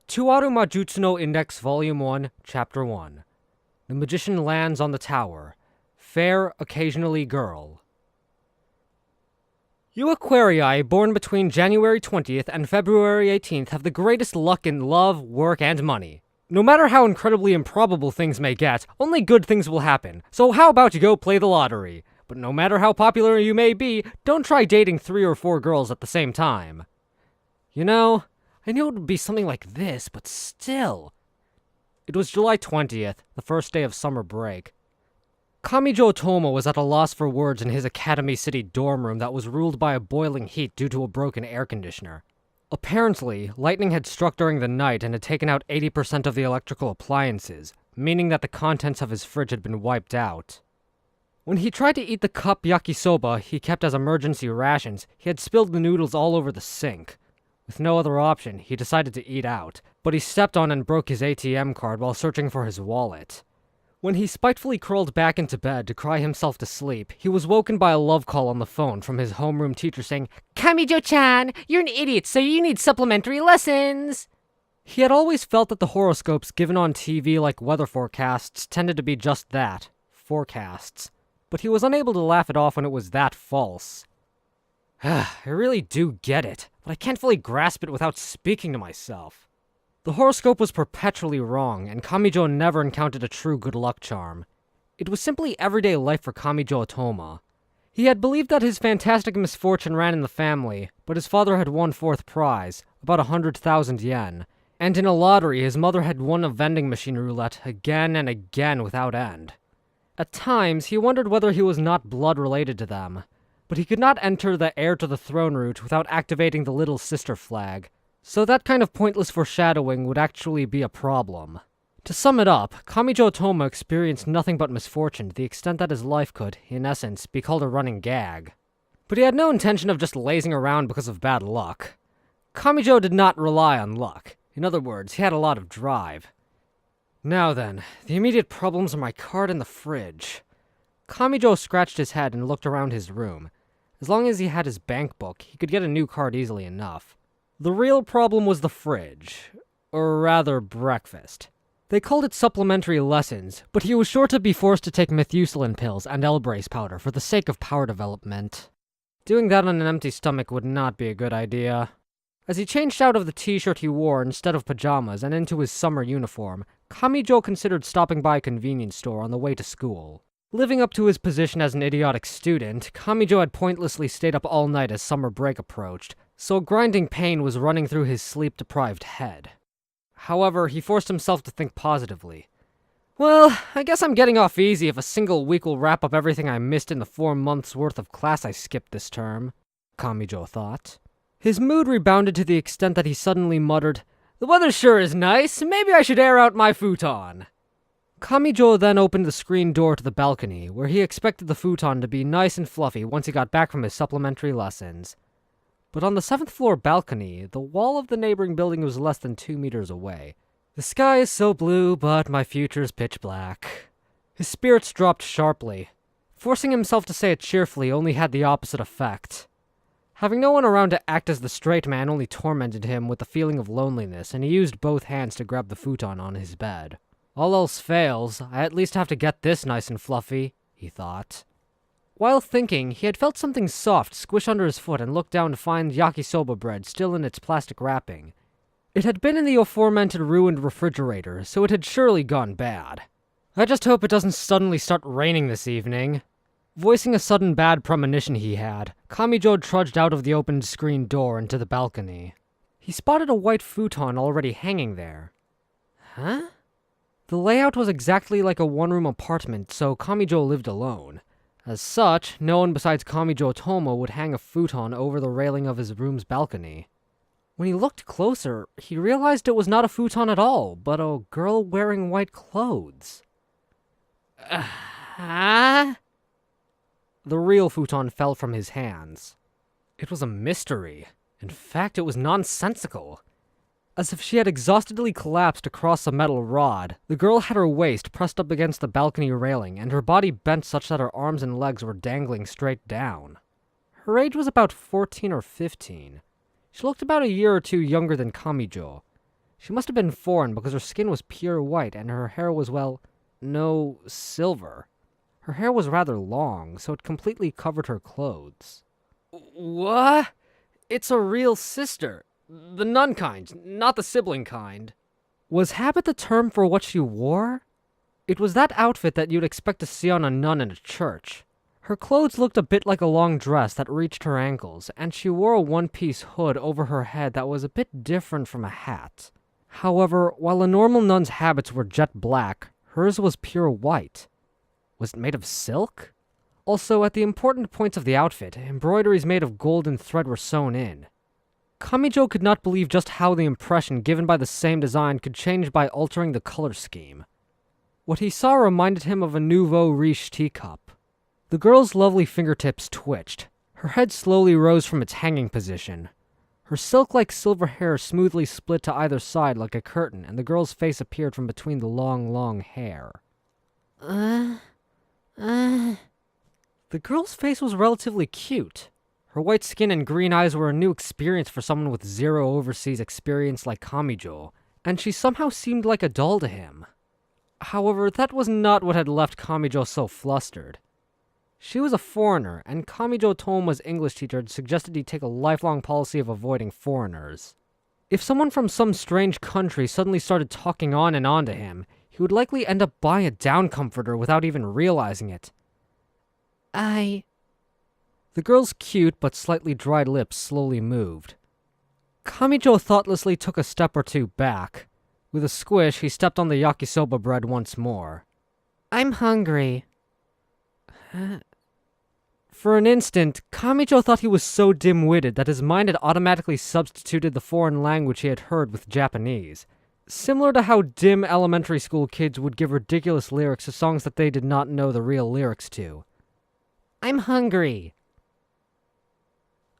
To Aru Majutsu no Index Volume 1, Chapter 1. The Magician Lands on the Tower. Fair, occasionally girl. You Aquarii, born between January 20th and February 18th, have the greatest luck in love, work, and money. No matter how incredibly improbable things may get, only good things will happen, so how about you go play the lottery? But no matter how popular you may be, don't try dating 3 or 4 girls at the same time. You know, I knew it would be something like this, but still. It was July 20th, the first day of summer break. Kamijo Tomo was at a loss for words in his Academy City dorm room that was ruled by a boiling heat due to a broken air conditioner. Apparently, lightning had struck during the night and had taken out 80% of the electrical appliances, meaning that the contents of his fridge had been wiped out. When he tried to eat the cup yakisoba he kept as emergency rations, he had spilled the noodles all over the sink. With no other option, he decided to eat out, but he stepped on and broke his ATM card while searching for his wallet. When he spitefully crawled back into bed to cry himself to sleep, he was woken by a love call on the phone from his homeroom teacher saying, "Kamijo-chan, you're an idiot, so you need supplementary lessons!" He had always felt that the horoscopes given on TV like weather forecasts tended to be just that, forecasts. But he was unable to laugh it off when it was that false. I really do get it, but I can't fully grasp it without speaking to myself. The horoscope was perpetually wrong, and Kamijo never encountered a true good luck charm. It was simply everyday life for Kamijo Otoma. He had believed that his fantastic misfortune ran in the family, but his father had won 4th prize, about 100,000 yen, and in a lottery his mother had won a vending machine roulette again and again without end. At times, he wondered whether he was not blood-related to them, but he could not enter the heir to the throne route without activating the little sister flag, so that kind of pointless foreshadowing would actually be a problem. To sum it up, Kamijo Otoma experienced nothing but misfortune to the extent that his life could, in essence, be called a running gag. But he had no intention of just lazing around because of bad luck. Kamijo did not rely on luck. In other words, he had a lot of drive. Now then, the immediate problems are my card and the fridge. Kamijo scratched his head and looked around his room. As long as he had his bank book, he could get a new card easily enough. The real problem was the fridge. Or rather, breakfast. They called it supplementary lessons, but he was sure to be forced to take methusillin pills and L-brace powder for the sake of power development. Doing that on an empty stomach would not be a good idea. As he changed out of the t-shirt he wore instead of pajamas and into his summer uniform, Kamijo considered stopping by a convenience store on the way to school. Living up to his position as an idiotic student, Kamijo had pointlessly stayed up all night as summer break approached, so grinding pain was running through his sleep-deprived head. However, he forced himself to think positively. Well, I guess I'm getting off easy if a single week will wrap up everything I missed in the 4 months worth of class I skipped this term, Kamijo thought. His mood rebounded to the extent that he suddenly muttered, "The weather sure is nice, maybe I should air out my futon." Kamijo then opened the screen door to the balcony, where he expected the futon to be nice and fluffy once he got back from his supplementary lessons. But on the 7th floor balcony, the wall of the neighboring building was less than 2 meters away. The sky is so blue, but my future's pitch black. His spirits dropped sharply. Forcing himself to say it cheerfully only had the opposite effect. Having no one around to act as the straight man only tormented him with the feeling of loneliness, and he used both hands to grab the futon on his bed. All else fails, I at least have to get this nice and fluffy, he thought. While thinking, he had felt something soft squish under his foot and looked down to find yakisoba bread still in its plastic wrapping. It had been in the aforementioned ruined refrigerator, so it had surely gone bad. I just hope it doesn't suddenly start raining this evening. Voicing a sudden bad premonition he had, Kamijo trudged out of the opened screen door into the balcony. He spotted a white futon already hanging there. Huh? The layout was exactly like a one-room apartment, so Kamijo lived alone. As such, no one besides Kamijo Otoma would hang a futon over the railing of his room's balcony. When he looked closer, he realized it was not a futon at all, but a girl wearing white clothes. The real futon fell from his hands. It was a mystery. In fact, it was nonsensical. As if she had exhaustedly collapsed across a metal rod, the girl had her waist pressed up against the balcony railing, and her body bent such that her arms and legs were dangling straight down. Her age was about 14 or 15. She looked about a year or two younger than Kamijo. She must have been foreign because her skin was pure white and her hair was, well, no silver. Her hair was rather long, so it completely covered her clothes. What? It's a real sister. The nun kind, not the sibling kind. Was habit the term for what she wore? It was that outfit that you'd expect to see on a nun in a church. Her clothes looked a bit like a long dress that reached her ankles, and she wore a one-piece hood over her head that was a bit different from a hat. However, while a normal nun's habits were jet black, hers was pure white. Was it made of silk? Also, at the important points of the outfit, embroideries made of gold and thread were sewn in. Kamijo could not believe just how the impression given by the same design could change by altering the color scheme. What he saw reminded him of a nouveau riche teacup. The girl's lovely fingertips twitched. Her head slowly rose from its hanging position. Her silk-like silver hair smoothly split to either side like a curtain, and the girl's face appeared from between the long hair. The girl's face was relatively cute. Her white skin and green eyes were a new experience for someone with zero overseas experience like Kamijo, and she somehow seemed like a doll to him. However, that was not what had left Kamijo so flustered. She was a foreigner, and Kamijo Toma's English teacher had suggested he take a lifelong policy of avoiding foreigners. If someone from some strange country suddenly started talking on and on to him, he would likely end up buying a down comforter without even realizing it. The girl's cute but slightly dried lips slowly moved. Kamijo thoughtlessly took a step or two back. With a squish, he stepped on the yakisoba bread once more. I'm hungry. For an instant, Kamijo thought he was so dim-witted that his mind had automatically substituted the foreign language he had heard with Japanese. Similar to how dim elementary school kids would give ridiculous lyrics to songs that they did not know the real lyrics to. I'm hungry.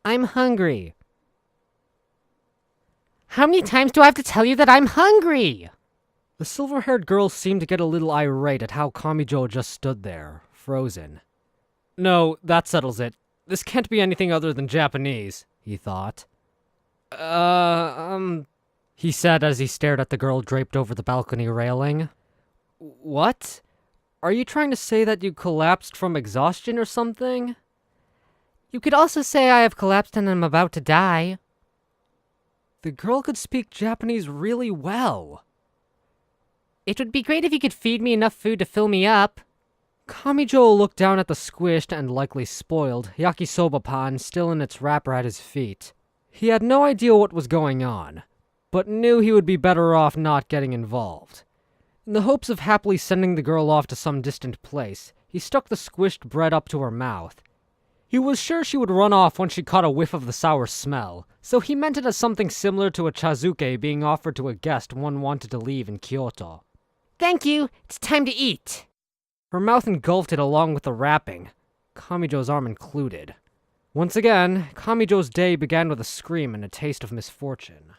I'm hungry. How many times do I have to tell you that I'm hungry? The silver-haired girl seemed to get a little irate at how Kamijo just stood there, frozen. No, that settles it. This can't be anything other than Japanese, he thought. He said as he stared at the girl draped over the balcony railing. What? Are you trying to say that you collapsed from exhaustion or something? You could also say I have collapsed and I'm about to die. The girl could speak Japanese really well. It would be great if you could feed me enough food to fill me up. Kamijo looked down at the squished and likely spoiled yakisoba pan still in its wrapper at his feet. He had no idea what was going on, but knew he would be better off not getting involved. In the hopes of happily sending the girl off to some distant place, he stuck the squished bread up to her mouth. He was sure she would run off once she caught a whiff of the sour smell, so he meant it as something similar to a chazuke being offered to a guest one wanted to leave in Kyoto. Thank you, it's time to eat. Her mouth engulfed it along with the wrapping, Kamijo's arm included. Once again, Kamijo's day began with a scream and a taste of misfortune.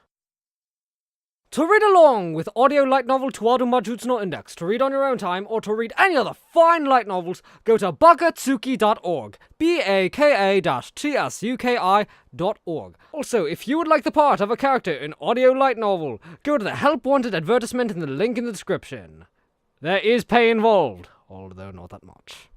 To read along with audio light novel to Aru Majutsu no Index, to read on your own time, or to read any other fine light novels, go to bakatsuki.org, baka-tsuki.org. Also, if you would like the part of a character in audio light novel, go to the Help Wanted advertisement in the link in the description. There is pay involved, although not that much.